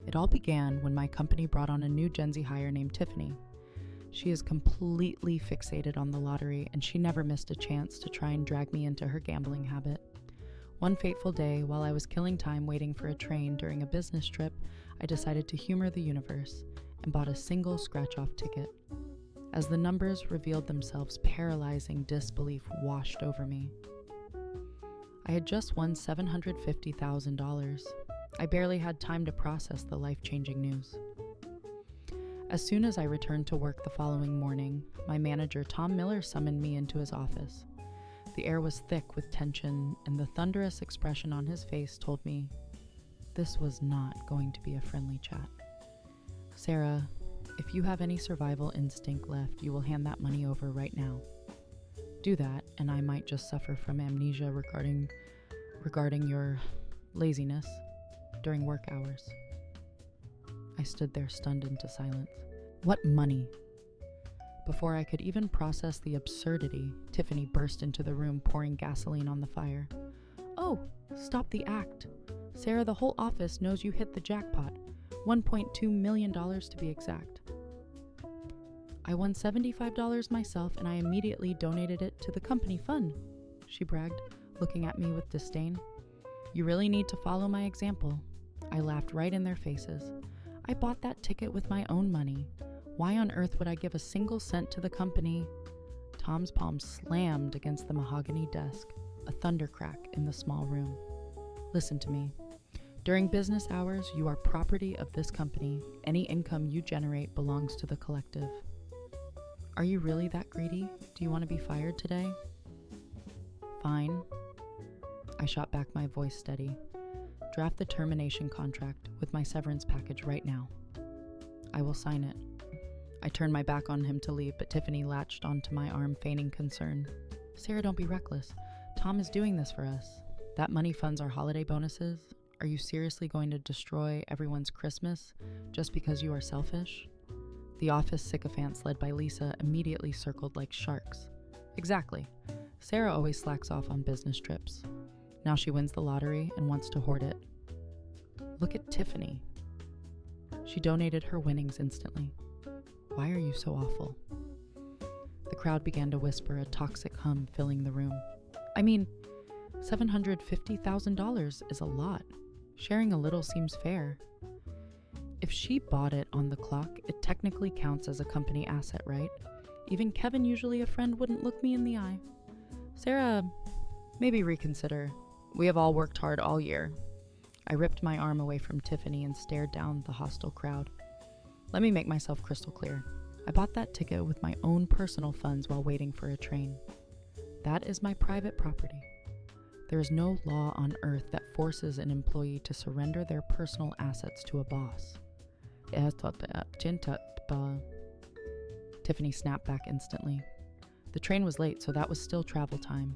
It all began when my company brought on a new Gen Z hire named Tiffany. She is completely fixated on the lottery, and she never missed a chance to try and drag me into her gambling habit. One fateful day, while I was killing time waiting for a train during a business trip, I decided to humor the universe and bought a single scratch-off ticket. As the numbers revealed themselves, paralyzing disbelief washed over me. I had just won $750,000. I barely had time to process the life-changing news. As soon as I returned to work the following morning, my manager, Tom Miller, summoned me into his office. The air was thick with tension, and the thunderous expression on his face told me this was not going to be a friendly chat. "Sarah, if you have any survival instinct left, you will hand that money over right now. Do that, and I might just suffer from amnesia regarding your laziness during work hours." I stood there stunned into silence. What money? Before I could even process the absurdity, Tiffany burst into the room, pouring gasoline on the fire. "Oh, stop the act. Sarah, the whole office knows you hit the jackpot. $1.2 million to be exact. I won $75 myself, and I immediately donated it to the company fund," she bragged, looking at me with disdain. "You really need to follow my example." I laughed right in their faces. "I bought that ticket with my own money. Why on earth would I give a single cent to the company?" Tom's palm slammed against the mahogany desk, a thunder crack in the small room. "Listen to me. During business hours, you are property of this company. Any income you generate belongs to the collective. Are you really that greedy? Do you want to be fired today?" "Fine." I shot back, my voice steady. "Draft the termination contract with my severance package right now. I will sign it." I turned my back on him to leave, but Tiffany latched onto my arm, feigning concern. "Sarah, don't be reckless. Tom is doing this for us. That money funds our holiday bonuses. Are you seriously going to destroy everyone's Christmas just because you are selfish?" The office sycophants, led by Lisa, immediately circled like sharks. "Exactly. Sarah always slacks off on business trips. Now she wins the lottery and wants to hoard it. Look at Tiffany. She donated her winnings instantly. Why are you so awful?" The crowd began to whisper, a toxic hum filling the room. I mean, $750,000 is a lot. Sharing a little seems fair. If she bought it on the clock, it technically counts as a company asset, right? Even Kevin, usually a friend, wouldn't look me in the eye. "Sarah, maybe reconsider. We have all worked hard all year." I ripped my arm away from Tiffany and stared down the hostile crowd. "Let me make myself crystal clear. I bought that ticket with my own personal funds while waiting for a train. That is my private property. There is no law on earth that forces an employee to surrender their personal assets to a boss." Tiffany snapped back instantly. "The train was late, so that was still travel time.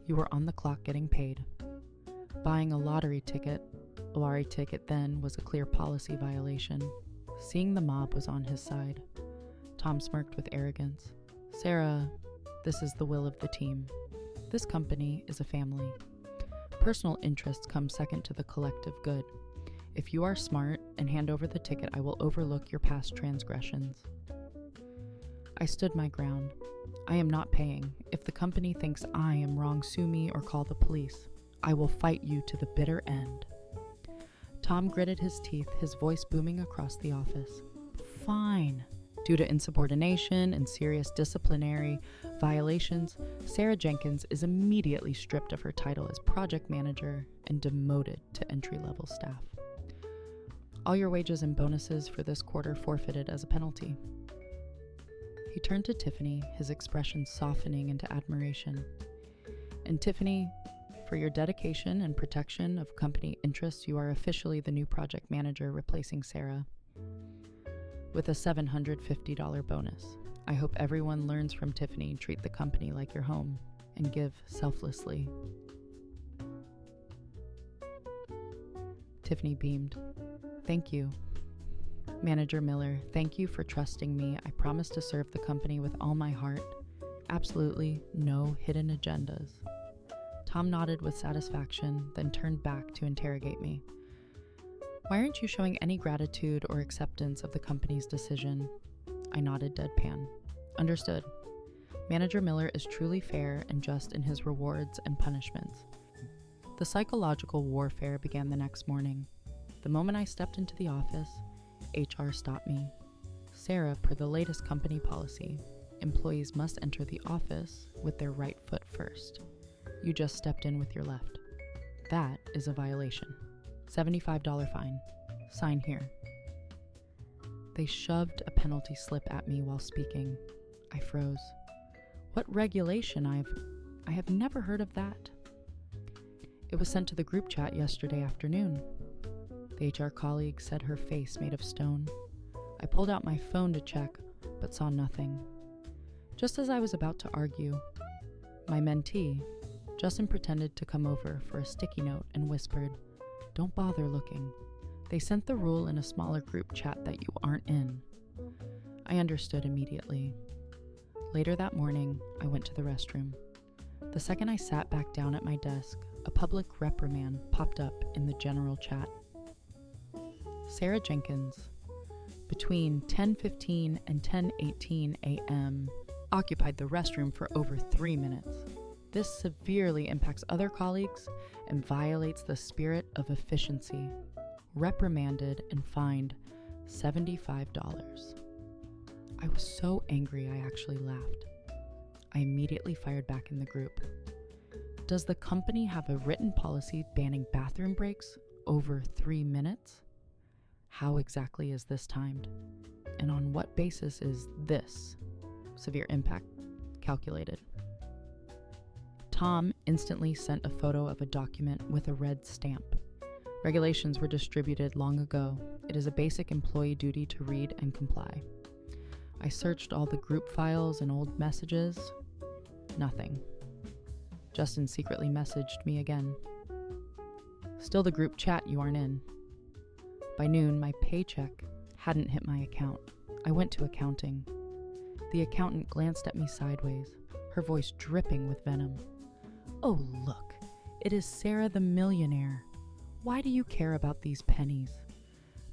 You were on the clock getting paid. Buying a lottery ticket then was a clear policy violation." Seeing the mob was on his side, Tom smirked with arrogance. "Sarah, this is the will of the team. This company is a family. Personal interests come second to the collective good. If you are smart and hand over the ticket, I will overlook your past transgressions." I stood my ground. I am not paying. If the company thinks I am wrong, sue me or call the police. I will fight you to the bitter end. Tom gritted his teeth, his voice booming across the office. "Fine. Due to insubordination and serious disciplinary violations, Sarah Jenkins is immediately stripped of her title as project manager and demoted to entry-level staff. All your wages and bonuses for this quarter forfeited as a penalty." He turned to Tiffany, his expression softening into admiration. "And Tiffany, for your dedication and protection of company interests, you are officially the new project manager, replacing Sarah with a $750 bonus. I hope everyone learns from Tiffany. Treat the company like your home and give selflessly." Tiffany beamed. "Thank you. Manager Miller, thank you for trusting me. I promise to serve the company with all my heart. Absolutely no hidden agendas." Tom nodded with satisfaction, then turned back to interrogate me. Why aren't you showing any gratitude or acceptance of the company's decision? I nodded deadpan. Understood. Manager Miller is truly fair and just in his rewards and punishments. The psychological warfare began the next morning. The moment I stepped into the office, HR stopped me. Sarah, per the latest company policy, employees must enter the office with their right foot first. You just stepped in with your left. That is a violation. $75 fine. Sign here. They shoved a penalty slip at me while speaking. I froze. What regulation? I have never heard of that. It was sent to the group chat yesterday afternoon. The HR colleague said her face made of stone. I pulled out my phone to check, but saw nothing. Just as I was about to argue, my mentee, Justin, pretended to come over for a sticky note and whispered, "Don't bother looking. They sent the rule in a smaller group chat that you aren't in." I understood immediately. Later that morning, I went to the restroom. The second I sat back down at my desk, a public reprimand popped up in the general chat. Sarah Jenkins, between 10:15 and 10:18 a.m., occupied the restroom for over 3 minutes. This severely impacts other colleagues and violates the spirit of efficiency. Reprimanded and fined $75. I was so angry I actually laughed. I immediately fired back in the group. Does the company have a written policy banning bathroom breaks over 3 minutes? How exactly is this timed? And on what basis is this severe impact calculated? Tom instantly sent a photo of a document with a red stamp. Regulations were distributed long ago. It is a basic employee duty to read and comply. I searched all the group files and old messages. Nothing. Justin secretly messaged me again. Still the group chat you aren't in. By noon, my paycheck hadn't hit my account. I went to accounting. The accountant glanced at me sideways, her voice dripping with venom. "Oh, look, it is Sarah the millionaire. Why do you care about these pennies?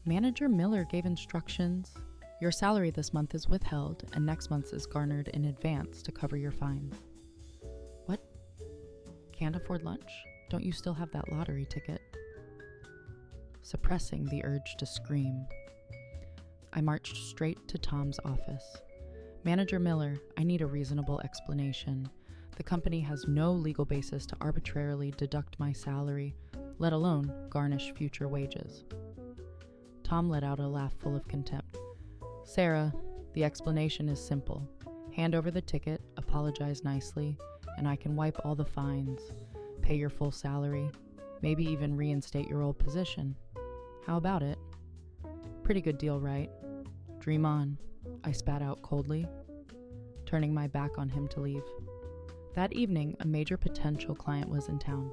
Manager Miller gave instructions. Your salary this month is withheld, and next month's is garnered in advance to cover your fines." What? Can't afford lunch? Don't you still have that lottery ticket? Suppressing the urge to scream, I marched straight to Tom's office. "Manager Miller, I need a reasonable explanation. The company has no legal basis to arbitrarily deduct my salary, let alone garnish future wages." Tom let out a laugh full of contempt. "Sarah, the explanation is simple. Hand over the ticket, apologize nicely, and I can wipe all the fines, pay your full salary, maybe even reinstate your old position. How about it? Pretty good deal, right? Dream on," I spat out coldly, turning my back on him to leave. That evening, a major potential client was in town.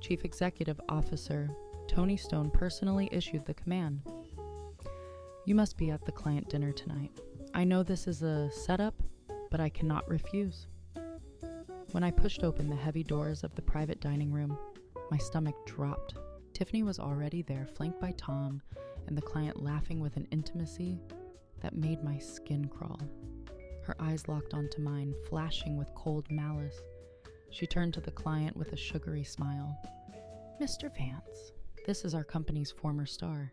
Chief Executive Officer Tony Stone personally issued the command. "You must be at the client dinner tonight. I know this is a setup, but I cannot refuse." When I pushed open the heavy doors of the private dining room, my stomach dropped. Tiffany was already there, flanked by Tom, and the client laughing with an intimacy that made my skin crawl. Her eyes locked onto mine, flashing with cold malice. She turned to the client with a sugary smile. "Mr. Vance, this is our company's former star.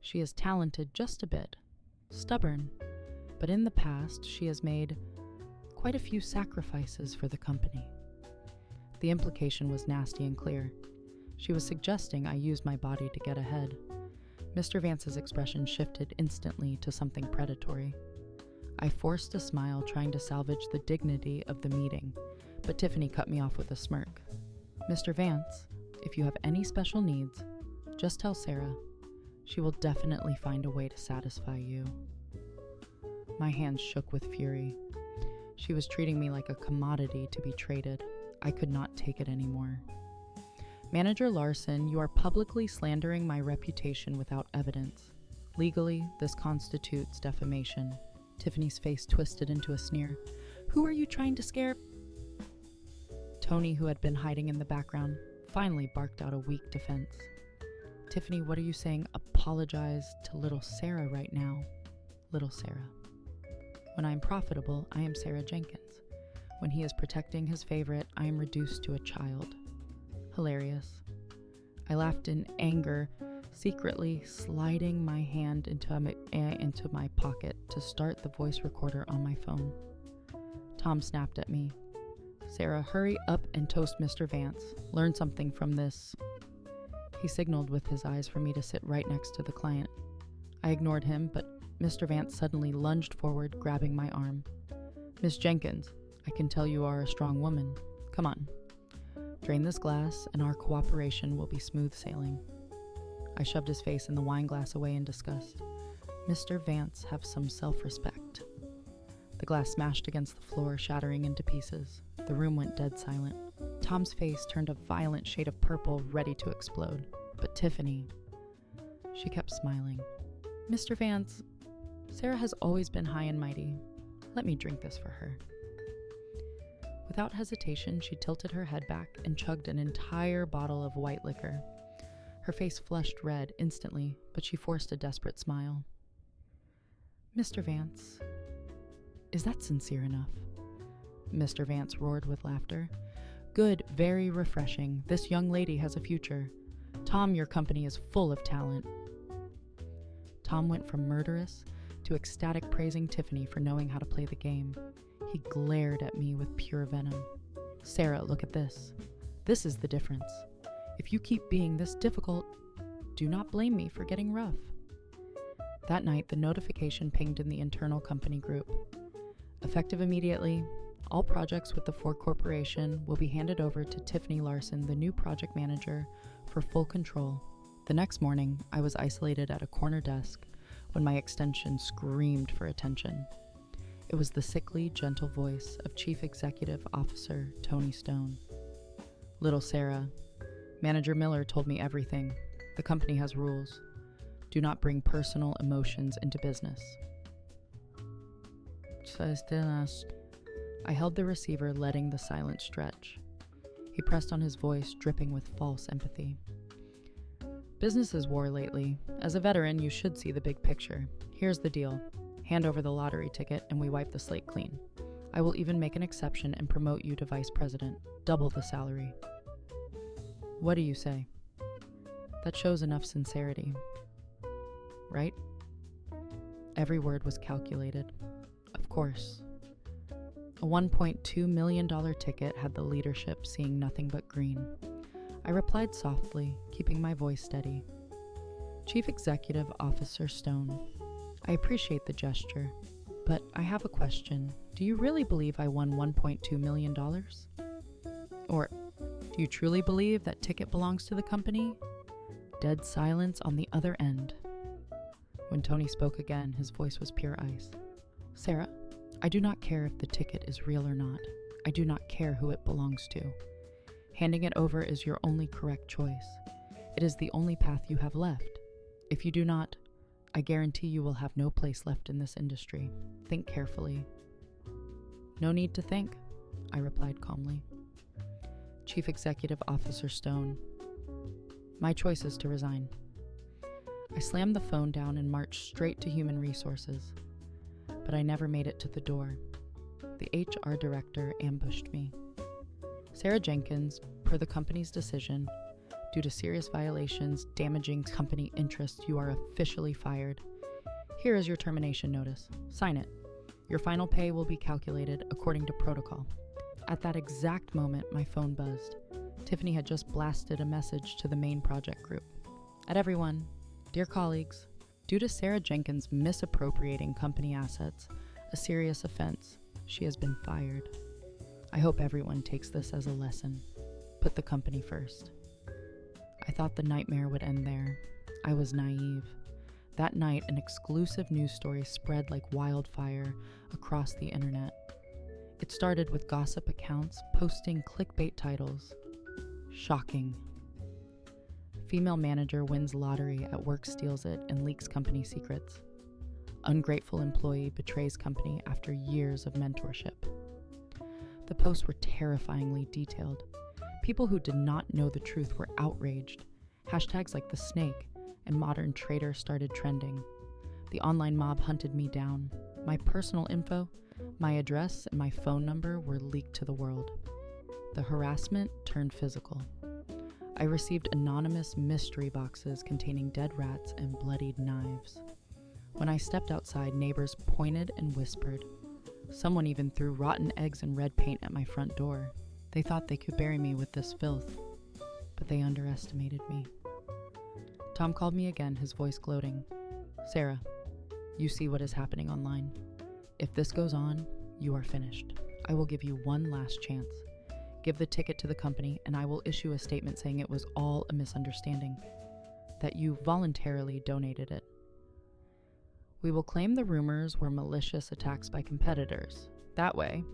She is talented just a bit, stubborn, but in the past she has made quite a few sacrifices for the company." The implication was nasty and clear. She was suggesting I use my body to get ahead. Mr. Vance's expression shifted instantly to something predatory. I forced a smile, trying to salvage the dignity of the meeting, but Tiffany cut me off with a smirk. "Mr. Vance, if you have any special needs, just tell Sarah. She will definitely find a way to satisfy you." My hands shook with fury. She was treating me like a commodity to be traded. I could not take it anymore. "Manager Larson, you are publicly slandering my reputation without evidence. Legally, this constitutes defamation." Tiffany's face twisted into a sneer. "Who are you trying to scare?" Tony, who had been hiding in the background, finally barked out a weak defense. "Tiffany, what are you saying? apologize to little Sarah right now. Little Sarah. When I am profitable, I am Sarah Jenkins. When he is protecting his favorite, I am reduced to a child. Hilarious. I laughed in anger, secretly sliding my hand into my pocket to start the voice recorder on my phone. Tom snapped at me. Sarah, hurry up and toast Mr. Vance. Learn something from this. He signaled with his eyes for me to sit right next to the client. I ignored him, but Mr. Vance suddenly lunged forward, grabbing my arm. Miss Jenkins, I can tell you are a strong woman. Come on. Drain this glass, and our cooperation will be smooth sailing. I shoved his face in the wine glass away in disgust. Mr. Vance, have some self-respect. The glass smashed against the floor, shattering into pieces. The room went dead silent. Tom's face turned a violent shade of purple, ready to explode. But Tiffany, she kept smiling. Mr. Vance, Sarah has always been high and mighty. Let me drink this for her. Without hesitation, she tilted her head back and chugged an entire bottle of white liquor. Her face flushed red instantly, but she forced a desperate smile. Mr. Vance, is that sincere enough? Mr. Vance roared with laughter. Good, very refreshing. This young lady has a future. Tom, your company is full of talent. Tom went from murderous to ecstatic praising Tiffany for knowing how to play the game. He glared at me with pure venom. Sarah, look at this. This is the difference. If you keep being this difficult, do not blame me for getting rough. That night, the notification pinged in the internal company group. Effective immediately, all projects with the Ford Corporation will be handed over to Tiffany Larson, the new project manager, for full control. The next morning, I was isolated at a corner desk when my extension screamed for attention. It was the sickly, gentle voice of Chief Executive Officer Tony Stone. Little Sarah, Manager Miller told me everything. The company has rules. Do not bring personal emotions into business. I held the receiver, letting the silence stretch. He pressed on his voice, dripping with false empathy. Business is war lately. As a veteran, you should see the big picture. Here's the deal. Hand over the lottery ticket and we wipe the slate clean. I will even make an exception and promote you to vice president. Double the salary. What do you say? That shows enough sincerity. Right? Every word was calculated. Of course. A $1.2 million ticket had the leadership seeing nothing but green. I replied softly, keeping my voice steady. Chief Executive Officer Stone, I appreciate the gesture, but I have a question. Do you really believe I won $1.2 million? Or do you truly believe that ticket belongs to the company? Dead silence on the other end. When Tony spoke again, his voice was pure ice. Sarah, I do not care if the ticket is real or not. I do not care who it belongs to. Handing it over is your only correct choice. It is the only path you have left. If you do not, I guarantee you will have no place left in this industry. Think carefully. No need to think, I replied calmly. Chief Executive Officer Stone, my choice is to resign. I slammed the phone down and marched straight to Human Resources, but I never made it to the door. The HR director ambushed me. Sarah Jenkins, per the company's decision, due to serious violations damaging company interests, you are officially fired. Here is your termination notice. Sign it. Your final pay will be calculated according to protocol. At that exact moment, my phone buzzed. Tiffany had just blasted a message to the main project group. At everyone, dear colleagues, due to Sarah Jenkins misappropriating company assets, a serious offense, she has been fired. I hope everyone takes this as a lesson. Put the company first. I thought the nightmare would end there. I was naive. That night, an exclusive news story spread like wildfire across the internet. It started with gossip accounts posting clickbait titles. Shocking. Female manager wins lottery at work, steals it, and leaks company secrets. Ungrateful employee betrays company after years of mentorship. The posts were terrifyingly detailed. People who did not know the truth were outraged. Hashtags like the snake and modern trader started trending. The online mob hunted me down. My personal info, my address, and my phone number were leaked to the world. The harassment turned physical. I received anonymous mystery boxes containing dead rats and bloodied knives. When I stepped outside, neighbors pointed and whispered. Someone even threw rotten eggs and red paint at my front door. They thought they could bury me with this filth, but they underestimated me. Tom called me again, his voice gloating. "Sarah, you see what is happening online. If this goes on, you are finished. I will give you one last chance. Give the ticket to the company, and I will issue a statement saying it was all a misunderstanding, that you voluntarily donated it. We will claim the rumors were malicious attacks by competitors. That way,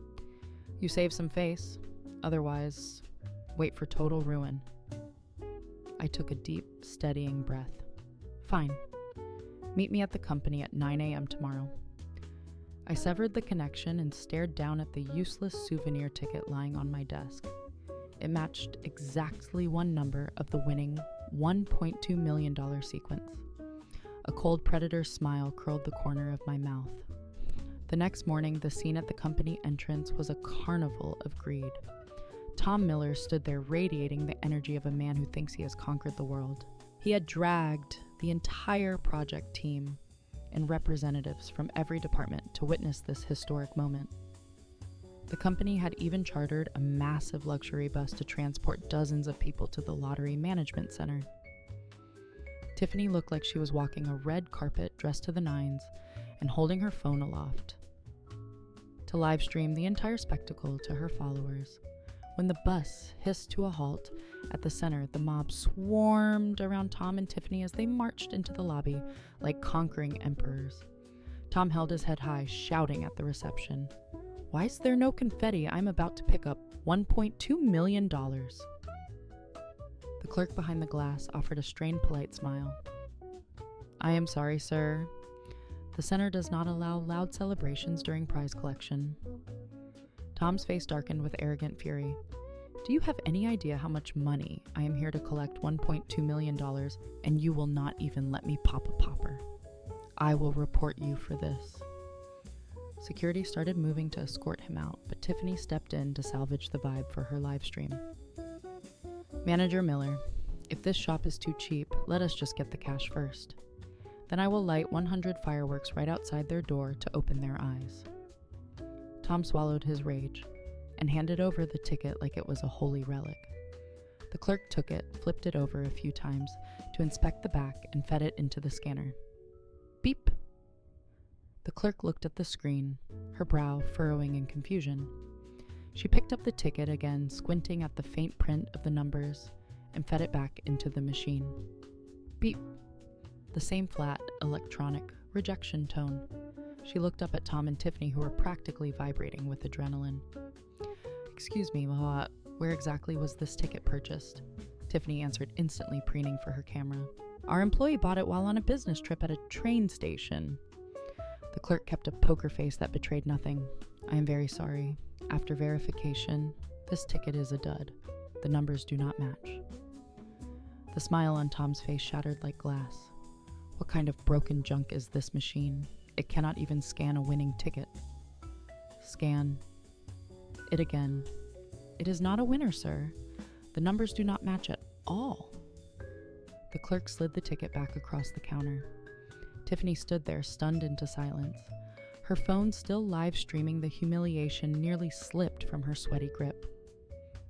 you save some face. Otherwise, wait for total ruin." I took a deep, steadying breath. "Fine. Meet me at the company at 9 a.m. tomorrow." I severed the connection and stared down at the useless souvenir ticket lying on my desk. It matched exactly one number of the winning $1.2 million sequence. A cold predator smile curled the corner of my mouth. The next morning, the scene at the company entrance was a carnival of greed. Tom Miller stood there radiating the energy of a man who thinks he has conquered the world. He had dragged the entire project team and representatives from every department to witness this historic moment. The company had even chartered a massive luxury bus to transport dozens of people to the Lottery Management Center. Tiffany looked like she was walking a red carpet dressed to the nines and holding her phone aloft to live stream the entire spectacle to her followers. When the bus hissed to a halt at the center, the mob swarmed around Tom and Tiffany as they marched into the lobby like conquering emperors. Tom held his head high, shouting at the reception, "Why is there no confetti? I'm about to pick up $1.2 million. The clerk behind the glass offered a strained, polite smile. "I am sorry, sir. The center does not allow loud celebrations during prize collection." Tom's face darkened with arrogant fury. "Do you have any idea how much money I am here to collect $1.2 million, and you will not even let me pop a popper? I will report you for this." Security started moving to escort him out, but Tiffany stepped in to salvage the vibe for her live stream. "Manager Miller, if this shop is too cheap, let us just get the cash first. Then I will light 100 fireworks right outside their door to open their eyes." Tom swallowed his rage and handed over the ticket like it was a holy relic. The clerk took it, flipped it over a few times to inspect the back, and fed it into the scanner. Beep! The clerk looked at the screen, her brow furrowing in confusion. She picked up the ticket again, squinting at the faint print of the numbers, and fed it back into the machine. Beep! The same flat, electronic rejection tone. She looked up at Tom and Tiffany, who were practically vibrating with adrenaline. "Excuse me, where exactly was this ticket purchased?" Tiffany answered instantly, preening for her camera. "Our employee bought it while on a business trip at a train station." The clerk kept a poker face that betrayed nothing. "I am very sorry. After verification, this ticket is a dud. The numbers do not match." The smile on Tom's face shattered like glass. What kind of broken junk is this machine? It cannot even scan a winning ticket. Scan it again. "It is not a winner, sir. The numbers do not match at all." The clerk slid the ticket back across the counter. Tiffany stood there, stunned into silence. Her phone, still live streaming the humiliation, nearly slipped from her sweaty grip.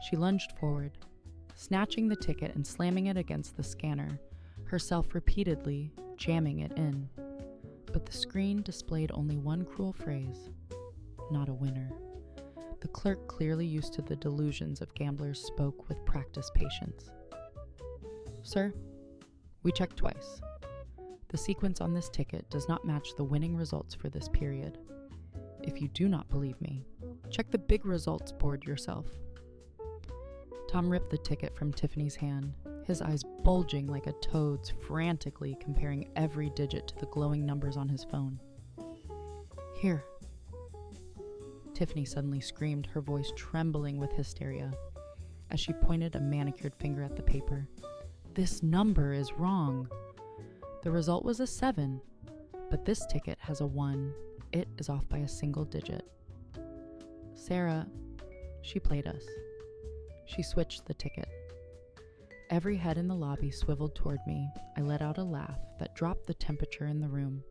She lunged forward, snatching the ticket and slamming it against the scanner, herself repeatedly jamming it in. But the screen displayed only one cruel phrase: "Not a winner." The clerk, clearly used to the delusions of gamblers, spoke with practiced patience. "Sir, we checked twice. The sequence on this ticket does not match the winning results for this period. If you do not believe me, check the big results board yourself." Tom ripped the ticket from Tiffany's hand, his eyes bulging like a toad's, frantically comparing every digit to the glowing numbers on his phone. "Here." Tiffany suddenly screamed, her voice trembling with hysteria, as she pointed a manicured finger at the paper. "This number is wrong." The result was a 7, but this ticket has a 1. It is off by a single digit. Sarah, she played us. She switched the ticket. Every head in the lobby swiveled toward me. I let out a laugh that dropped the temperature in the room.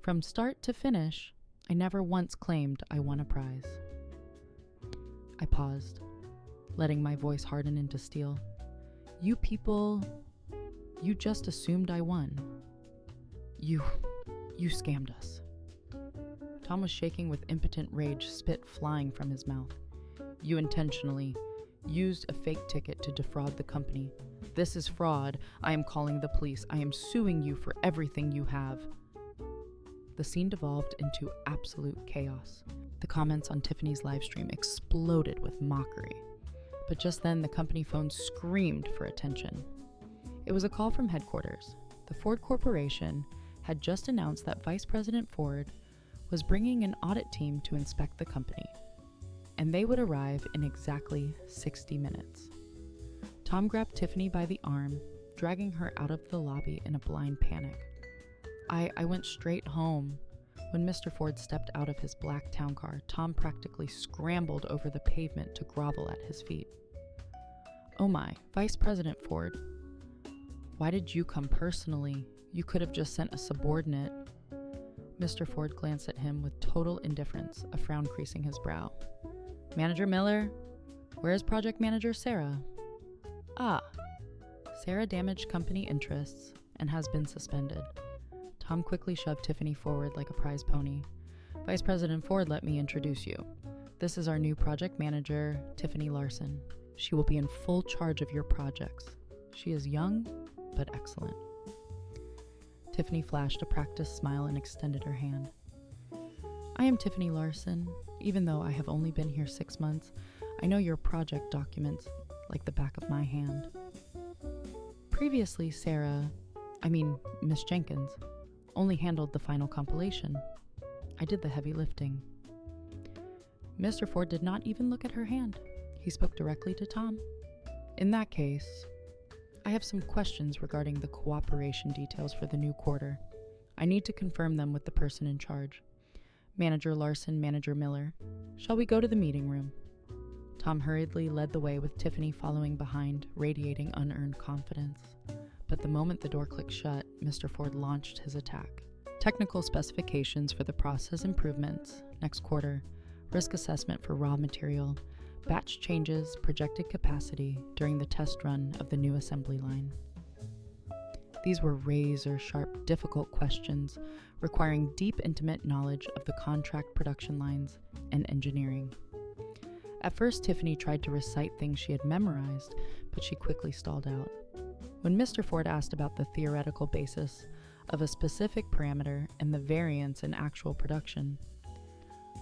From start to finish, I never once claimed I won a prize. I paused, letting my voice harden into steel. You people, you just assumed I won. You scammed us. Tom was shaking with impotent rage, spit flying from his mouth. You intentionally used a fake ticket to defraud the company. This is fraud. I am calling the police. I am suing you for everything you have. The scene devolved into absolute chaos. The comments on Tiffany's live stream exploded with mockery. But just then, the company phone screamed for attention. It was a call from headquarters. The Ford Corporation had just announced that Vice President Ford was bringing an audit team to inspect the company, and they would arrive in exactly 60 minutes. Tom grabbed Tiffany by the arm, dragging her out of the lobby in a blind panic. I went straight home. When Mr. Ford stepped out of his black town car, Tom practically scrambled over the pavement to grovel at his feet. Oh my, Vice President Ford, why did you come personally? You could have just sent a subordinate. Mr. Ford glanced at him with total indifference, a frown creasing his brow. Manager Miller, where is Project Manager Sarah? Ah, Sarah damaged company interests and has been suspended. Tom quickly shoved Tiffany forward like a prize pony. Vice President Ford, let me introduce you. This is our new project manager, Tiffany Larson. She will be in full charge of your projects. She is young, but excellent. Tiffany flashed a practiced smile and extended her hand. I am Tiffany Larson. Even though I have only been here 6 months, I know your project documents like the back of my hand. Previously, Miss Jenkins, only handled the final compilation. I did the heavy lifting. Mr. Ford did not even look at her hand. He spoke directly to Tom. In that case, I have some questions regarding the cooperation details for the new quarter. I need to confirm them with the person in charge. Manager Larson, Manager Miller. Shall we go to the meeting room? Tom hurriedly led the way with Tiffany following behind, radiating unearned confidence. But the moment the door clicked shut, Mr. Ford launched his attack. Technical specifications for the process improvements, next quarter, risk assessment for raw material, batch changes, projected capacity during the test run of the new assembly line. These were razor-sharp, difficult questions requiring deep, intimate knowledge of the contract production lines and engineering. At first, Tiffany tried to recite things she had memorized, but she quickly stalled out. When Mr. Ford asked about the theoretical basis of a specific parameter and the variance in actual production,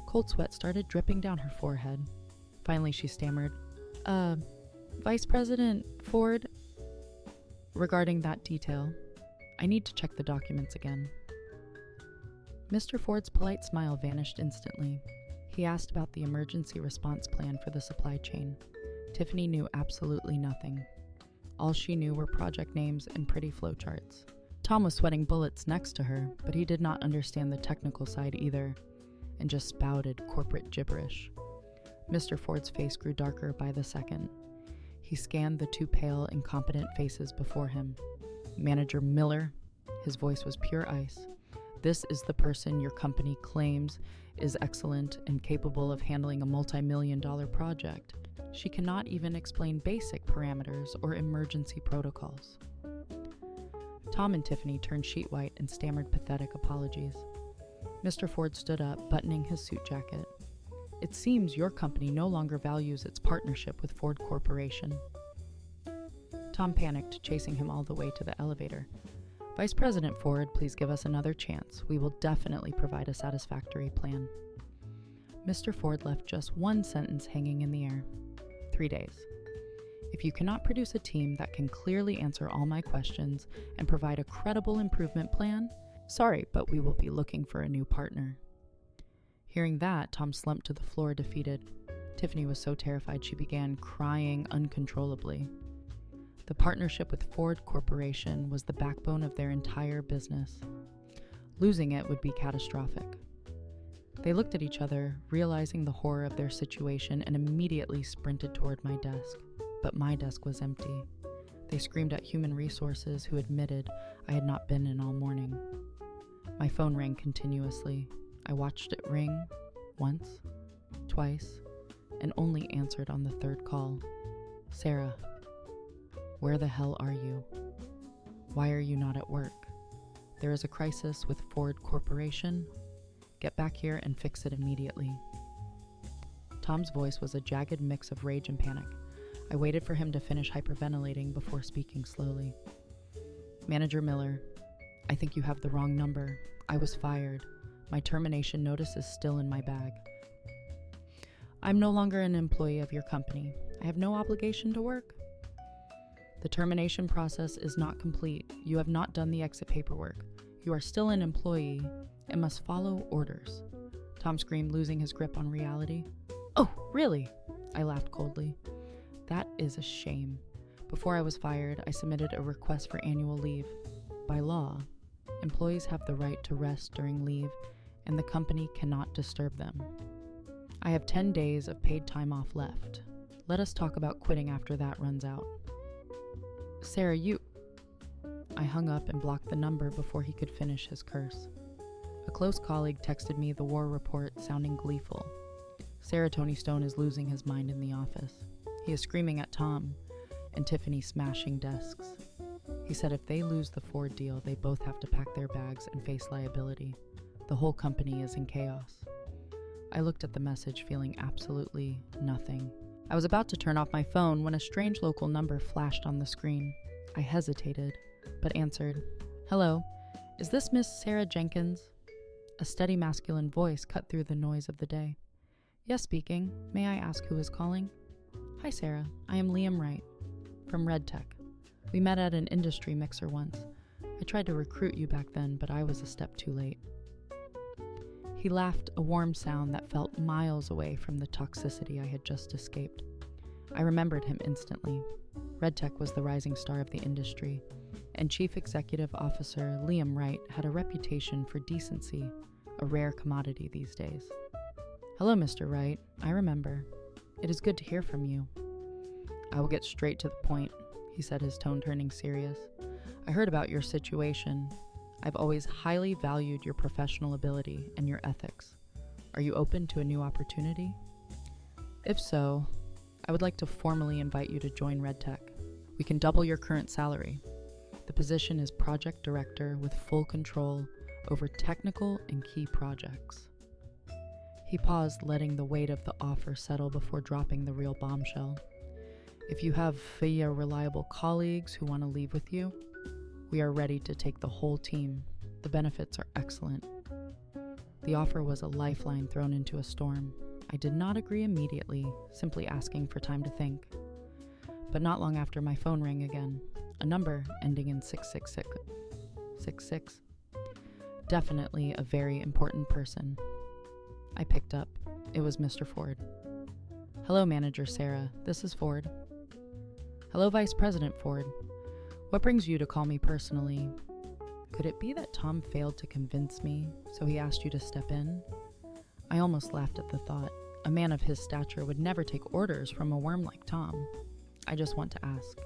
cold sweat started dripping down her forehead. Finally, she stammered, Vice President Ford, regarding that detail, I need to check the documents again. Mr. Ford's polite smile vanished instantly. He asked about the emergency response plan for the supply chain. Tiffany knew absolutely nothing. All she knew were project names and pretty flowcharts. Tom was sweating bullets next to her, but he did not understand the technical side either, and just spouted corporate gibberish. Mr. Ford's face grew darker by the second. He scanned the two pale, incompetent faces before him. Manager Miller, his voice was pure ice. This is the person your company claims is excellent and capable of handling a multi-million-dollar project. She cannot even explain basic parameters or emergency protocols. Tom and Tiffany turned sheet white and stammered pathetic apologies. Mr. Ford stood up, buttoning his suit jacket. It seems your company no longer values its partnership with Ford Corporation. Tom panicked, chasing him all the way to the elevator. Vice President Ford, please give us another chance. We will definitely provide a satisfactory plan. Mr. Ford left just one sentence hanging in the air. 3 days. If you cannot produce a team that can clearly answer all my questions and provide a credible improvement plan, sorry, but we will be looking for a new partner. Hearing that, Tom slumped to the floor defeated. Tiffany was so terrified she began crying uncontrollably. The partnership with Ford Corporation was the backbone of their entire business. Losing it would be catastrophic. They looked at each other, realizing the horror of their situation, and immediately sprinted toward my desk. But my desk was empty. They screamed at human resources, who admitted I had not been in all morning. My phone rang continuously. I watched it ring once, twice, and only answered on the third call. Sarah, where the hell are you? Why are you not at work? There is a crisis with Ford Corporation. Get back here and fix it immediately. Tom's voice was a jagged mix of rage and panic. I waited for him to finish hyperventilating before speaking slowly. Manager Miller, I think you have the wrong number. I was fired. My termination notice is still in my bag. I'm no longer an employee of your company. I have no obligation to work. The termination process is not complete. You have not done the exit paperwork. You are still an employee and must follow orders. Tom screamed, losing his grip on reality. Oh, really? I laughed coldly. That is a shame. Before I was fired, I submitted a request for annual leave. By law, employees have the right to rest during leave, and the company cannot disturb them. I have 10 days of paid time off left. Let us talk about quitting after that runs out. Sarah, you... I hung up and blocked the number before he could finish his curse. A close colleague texted me the war report, sounding gleeful. Sarah Tony Stone is losing his mind in the office. He is screaming at Tom, and Tiffany smashing desks. He said if they lose the Ford deal, they both have to pack their bags and face liability. The whole company is in chaos. I looked at the message, feeling absolutely nothing. I was about to turn off my phone when a strange local number flashed on the screen. I hesitated, but answered. Hello, is this Miss Sarah Jenkins? A steady masculine voice cut through the noise of the day. Yes, speaking. May I ask who is calling? Hi, Sarah. I am Liam Wright, from Red Tech. We met at an industry mixer once. I tried to recruit you back then, but I was a step too late. He laughed, a warm sound that felt miles away from the toxicity I had just escaped. I remembered him instantly. Red Tech was the rising star of the industry, and Chief Executive Officer Liam Wright had a reputation for decency, a rare commodity these days. Hello, Mr. Wright. I remember. It is good to hear from you. I will get straight to the point, he said, his tone turning serious. I heard about your situation. I've always highly valued your professional ability and your ethics. Are you open to a new opportunity? If so, I would like to formally invite you to join Red Tech. We can double your current salary. The position is project director with full control over technical and key projects. He paused, letting the weight of the offer settle before dropping the real bombshell. If you have reliable colleagues who want to leave with you, we are ready to take the whole team. The benefits are excellent. The offer was a lifeline thrown into a storm. I did not agree immediately, simply asking for time to think. But not long after, my phone rang again. A number ending in 666. Definitely a very important person. I picked up. It was Mr. Ford. Hello, Manager Sarah. This is Ford. Hello, Vice President Ford. What brings you to call me personally? Could it be that Tom failed to convince me, so he asked you to step in? I almost laughed at the thought. A man of his stature would never take orders from a worm like Tom. I just want to ask,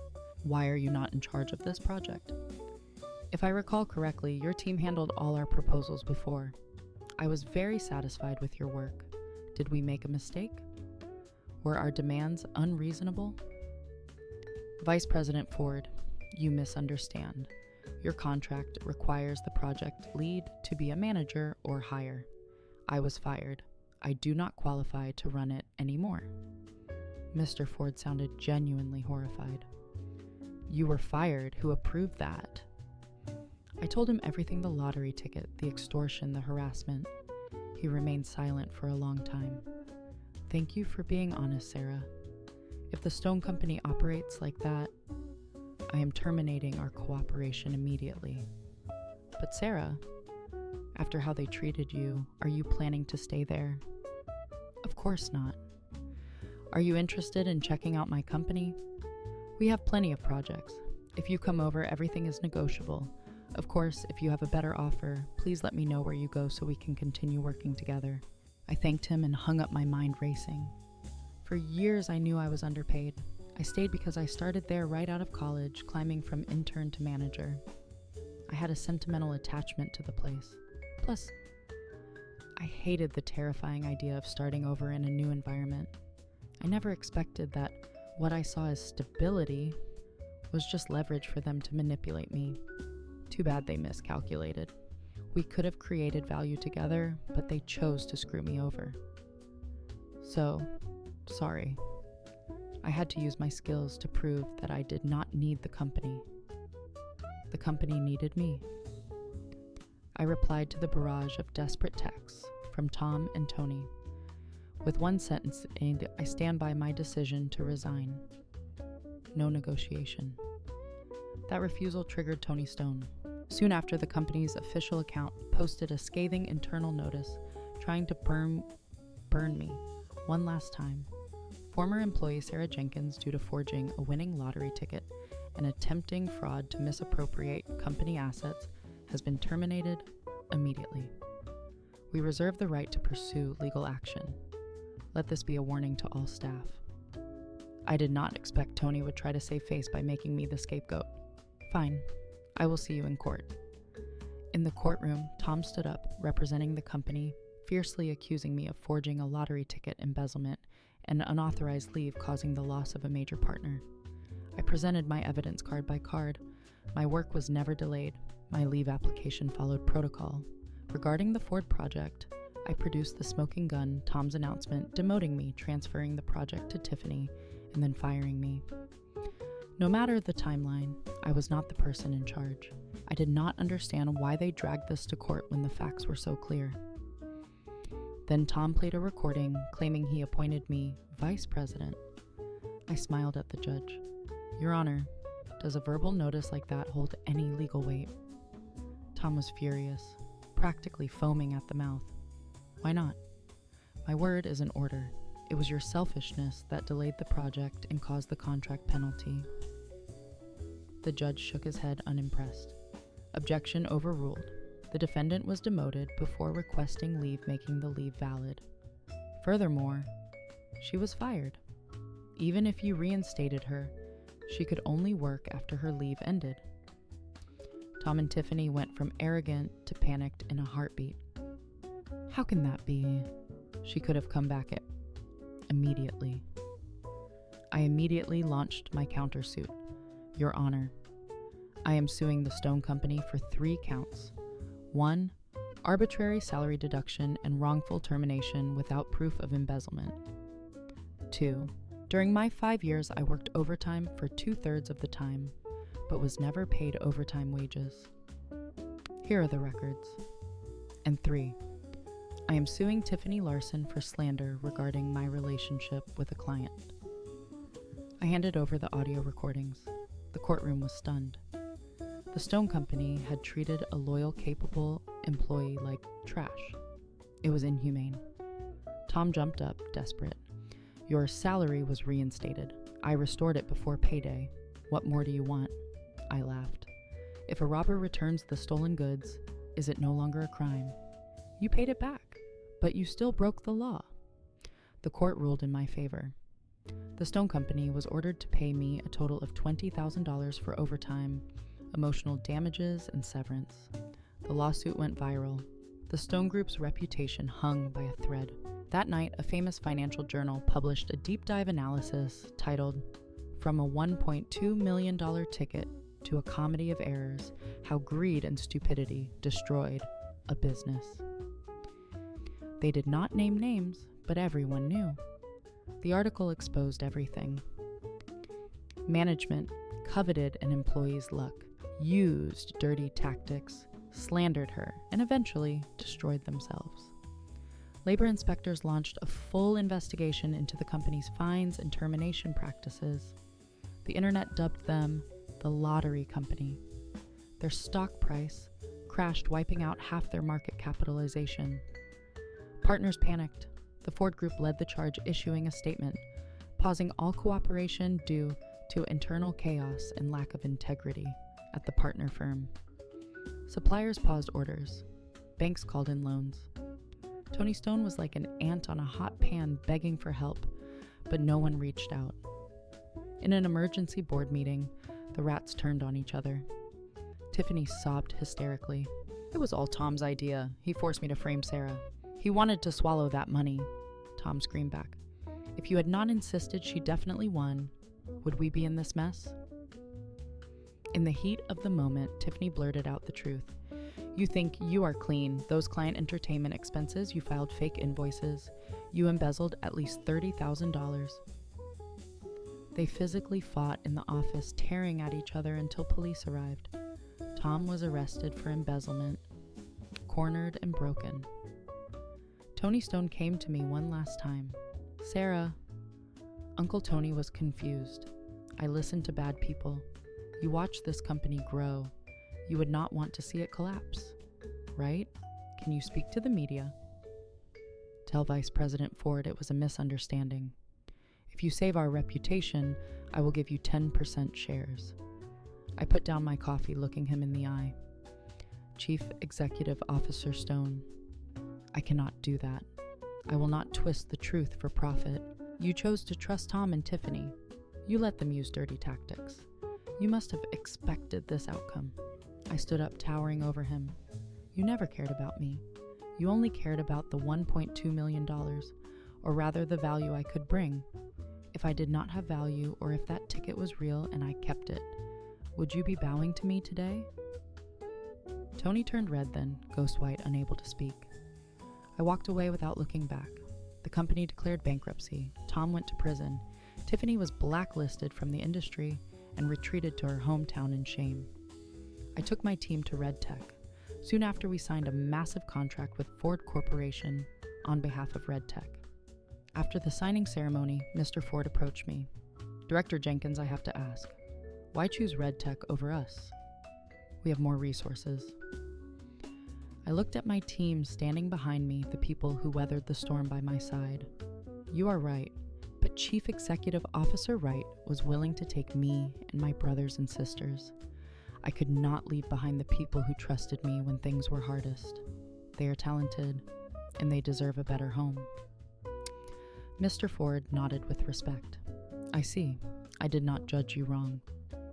why are you not in charge of this project? If I recall correctly, your team handled all our proposals before. I was very satisfied with your work. Did we make a mistake? Were our demands unreasonable? Vice President Ford, you misunderstand. Your contract requires the project lead to be a manager or higher. I was fired. I do not qualify to run it anymore. Mr. Ford sounded genuinely horrified. You were fired. Who approved that? I told him everything: the lottery ticket, the extortion, the harassment. He remained silent for a long time. Thank you for being honest, Sarah. If the Stone Company operates like that, I am terminating our cooperation immediately. But Sarah, after how they treated you, are you planning to stay there? Of course not. Are you interested in checking out my company? We have plenty of projects. If you come over, everything is negotiable. Of course, if you have a better offer, please let me know where you go so we can continue working together." I thanked him and hung up, my mind racing. For years, I knew I was underpaid. I stayed because I started there right out of college, climbing from intern to manager. I had a sentimental attachment to the place. Plus, I hated the terrifying idea of starting over in a new environment. I never expected that what I saw as stability was just leverage for them to manipulate me. Too bad they miscalculated. We could have created value together, but they chose to screw me over. So, sorry. I had to use my skills to prove that I did not need the company. The company needed me. I replied to the barrage of desperate texts from Tom and Tony. With one sentence, I stand by my decision to resign. No negotiation. That refusal triggered Tony Stone. Soon after, the company's official account posted a scathing internal notice trying to burn me one last time. Former employee Sarah Jenkins, due to forging a winning lottery ticket and attempting fraud to misappropriate company assets, has been terminated immediately. We reserve the right to pursue legal action. Let this be a warning to all staff. I did not expect Tony would try to save face by making me the scapegoat. Fine, I will see you in court. In the courtroom, Tom stood up, representing the company, fiercely accusing me of forging a lottery ticket embezzlement and unauthorized leave causing the loss of a major partner. I presented my evidence card by card. My work was never delayed. My leave application followed protocol. Regarding the Ford project, I produced the smoking gun, Tom's announcement, demoting me, transferring the project to Tiffany, and then firing me. No matter the timeline, I was not the person in charge. I did not understand why they dragged this to court when the facts were so clear. Then Tom played a recording claiming he appointed me vice president. I smiled at the judge. "Your Honor, does a verbal notice like that hold any legal weight?" Tom was furious, practically foaming at the mouth. "Why not? My word is an order. It was your selfishness that delayed the project and caused the contract penalty." The judge shook his head, unimpressed. Objection overruled. The defendant was demoted before requesting leave, making the leave valid. Furthermore, she was fired. Even if you reinstated her, she could only work after her leave ended. Tom and Tiffany went from arrogant to panicked in a heartbeat. How can that be? She could have come back immediately. I immediately launched my countersuit. Your Honor, I am suing the Stone Company for 3 counts. 1, arbitrary salary deduction and wrongful termination without proof of embezzlement. 2, during my 5 years, I worked overtime for 2/3 of the time, but was never paid overtime wages. Here are the records. And 3, I am suing Tiffany Larson for slander regarding my relationship with a client. I handed over the audio recordings. The courtroom was stunned. The Stone Company had treated a loyal, capable employee like trash. It was inhumane. Tom jumped up, desperate. Your salary was reinstated. I restored it before payday. What more do you want? I laughed. If a robber returns the stolen goods, is it no longer a crime? You paid it back, but you still broke the law. The court ruled in my favor. The Stone Company was ordered to pay me a total of $20,000 for overtime, emotional damages, and severance. The lawsuit went viral. The Stone Group's reputation hung by a thread. That night, a famous financial journal published a deep dive analysis titled, "From a $1.2 million ticket to a comedy of errors, how greed and stupidity destroyed a business." They did not name names, but everyone knew. The article exposed everything. Management coveted an employee's luck, used dirty tactics, slandered her, and eventually destroyed themselves. Labor inspectors launched a full investigation into the company's fines and termination practices. The internet dubbed them the Lottery Company. Their stock price crashed, wiping out half their market capitalization. Partners panicked. The Ford Group led the charge, issuing a statement, pausing all cooperation due to internal chaos and lack of integrity at the partner firm. Suppliers paused orders. Banks called in loans. Tony Stone was like an ant on a hot pan begging for help, but no one reached out. In an emergency board meeting, the rats turned on each other. Tiffany sobbed hysterically. "It was all Tom's idea. He forced me to frame Sarah. He wanted to swallow that money." Tom screamed back. "If you had not insisted she definitely won, would we be in this mess?" In the heat of the moment, Tiffany blurted out the truth. "You think you are clean. Those client entertainment expenses, you filed fake invoices. You embezzled at least $30,000. They physically fought in the office, tearing at each other until police arrived. Tom was arrested for embezzlement, cornered and broken. Tony Stone came to me one last time. "Sarah." Uncle Tony was confused. "I listened to bad people. You watched this company grow. You would not want to see it collapse, right? Can you speak to the media?" "Tell Vice President Ford it was a misunderstanding. If you save our reputation, I will give you 10% shares." I put down my coffee, looking him in the eye. "Chief Executive Officer Stone, I cannot do that. I will not twist the truth for profit. You chose to trust Tom and Tiffany. You let them use dirty tactics. You must have expected this outcome." I stood up, towering over him. "You never cared about me. You only cared about the $1.2 million, or rather the value I could bring. If I did not have value, or if that ticket was real and I kept it, would you be bowing to me today?" Tony turned red then, ghost white, unable to speak. I walked away without looking back. The company declared bankruptcy. Tom went to prison. Tiffany was blacklisted from the industry and retreated to her hometown in shame. I took my team to Red Tech. Soon after, we signed a massive contract with Ford Corporation on behalf of Red Tech. After the signing ceremony, Mr. Ford approached me. "Director Jenkins, I have to ask, why choose Red Tech over us?" "We have more resources." I looked at my team standing behind me, the people who weathered the storm by my side. "You are right, but Chief Executive Officer Wright was willing to take me and my brothers and sisters. I could not leave behind the people who trusted me when things were hardest. They are talented, and they deserve a better home." Mr. Ford nodded with respect. "I see. I did not judge you wrong.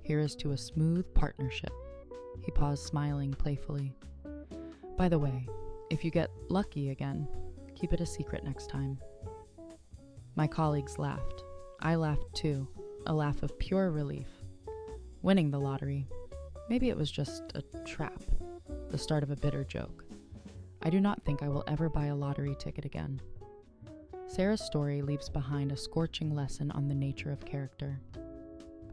Here is to a smooth partnership." He paused, smiling playfully. "By the way, if you get lucky again, keep it a secret next time." My colleagues laughed. I laughed too, a laugh of pure relief. Winning the lottery. Maybe it was just a trap, the start of a bitter joke. I do not think I will ever buy a lottery ticket again. Sarah's story leaves behind a scorching lesson on the nature of character.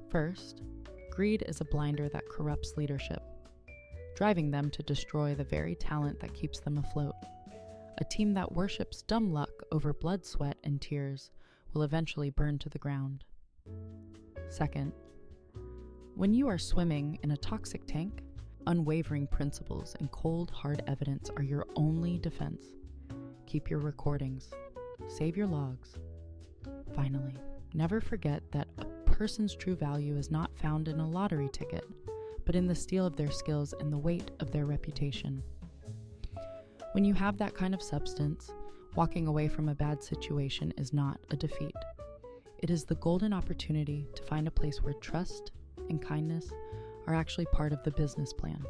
First, greed is a blinder that corrupts leadership, driving them to destroy the very talent that keeps them afloat. A team that worships dumb luck over blood, sweat, and tears will eventually burn to the ground. Second, when you are swimming in a toxic tank, unwavering principles and cold, hard evidence are your only defense. Keep your recordings. Save your logs. Finally, never forget that a person's true value is not found in a lottery ticket, but in the steel of their skills and the weight of their reputation. When you have that kind of substance, walking away from a bad situation is not a defeat. It is the golden opportunity to find a place where trust and kindness are actually part of the business plan.